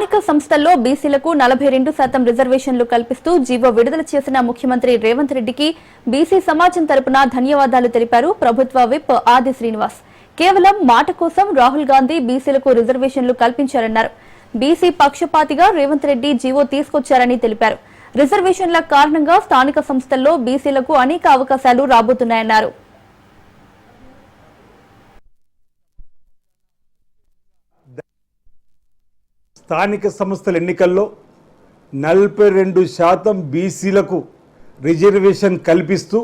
స్థానిక సంస్థల్లో బీసీలకు 42% రిజర్వేషన్లు కల్పిస్తూ జీవో విడుదల చేసిన ముఖ్యమంత్రి రేవంత్ రెడ్డికి బీసీ సమాజం తరపున ధన్యవాదాలు తెలిపారు ప్రభుత్వ విప్ ఆది శ్రీనివాస్. కేవలం మాట కోసం రాహుల్ గాంధీ బీసీలకు రిజర్వేషన్లు కల్పించారన్నారు. బీసీ పక్షపాతిగా రేవంత్ రెడ్డి జీవో తీసుకొచ్చారని తెలిపారు. రిజర్వేషన్ల కారణంగా స్థానిక సంస్థల్లో బీసీలకు అనేక అవకాశాలు రాబోతున్నాయన్నారు. స్థానిక సంస్థల ఎన్నికల్లో 42% బీసీలకు రిజర్వేషన్ కల్పిస్తూ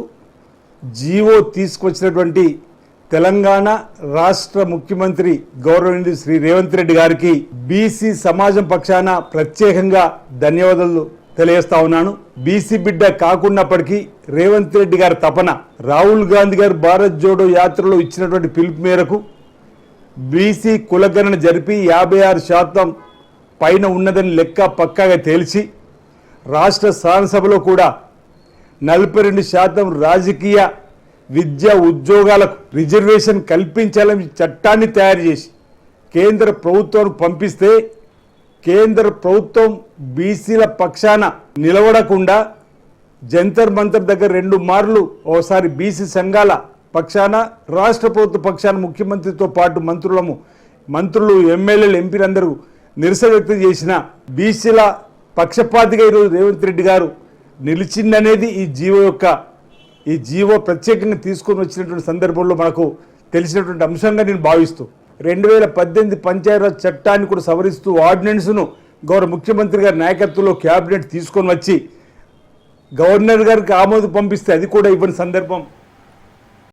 జీవో తీసుకొచ్చినటువంటి తెలంగాణ రాష్ట్ర ముఖ్యమంత్రి గౌరవనీయులు శ్రీ రేవంత్ రెడ్డి గారికి బీసీ సమాజం పక్షాన ప్రత్యేకంగా ధన్యవాదాలు తెలియజేస్తా ఉన్నాను. బీసీ బిడ్డ కాకున్నప్పటికీ రేవంత్ రెడ్డి గారి తపన, రాహుల్ గాంధీ గారు భారత్ జోడో యాత్రలో ఇచ్చినటువంటి పిలుపు మేరకు బీసీ కులగణన జరిపి 56% పైన ఉన్నదని లెక్క పక్కాగా తేల్చి రాష్ట్ర శాసనసభలో కూడా 42% రాజకీయ విద్యా ఉద్యోగాలకు రిజర్వేషన్ కల్పించాలని చట్టాన్ని తయారు చేసి కేంద్ర ప్రభుత్వానికి పంపిస్తే కేంద్ర ప్రభుత్వం బీసీల పక్షాన నిలబడకుండా జంతర్ మంతర్ దగ్గర 2 మార్లు ఓసారి బీసీ సంఘాల పక్షాన రాష్ట్ర ప్రభుత్వ పక్షాన ముఖ్యమంత్రితో పాటు మంత్రులు ఎమ్మెల్యేలు ఎంపీలందరూ నిరసన వ్యక్తం చేసిన బీసీల పక్షపాతిగా ఈరోజు రేవంత్ రెడ్డి గారు నిలిచిందనేది ఈ జీవో ప్రత్యేకంగా తీసుకొని వచ్చినటువంటి సందర్భంలో మనకు తెలిసినటువంటి అంశంగా నేను భావిస్తూ 2018 పంచాయతీరాజ్ చట్టాన్ని కూడా సవరిస్తూ ఆర్డినెన్స్ను గౌరవ ముఖ్యమంత్రి గారి నాయకత్వంలో క్యాబినెట్ తీసుకొని వచ్చి గవర్నర్ గారికి ఆమోదం పంపిస్తే అది కూడా ఇవ్వని సందర్భం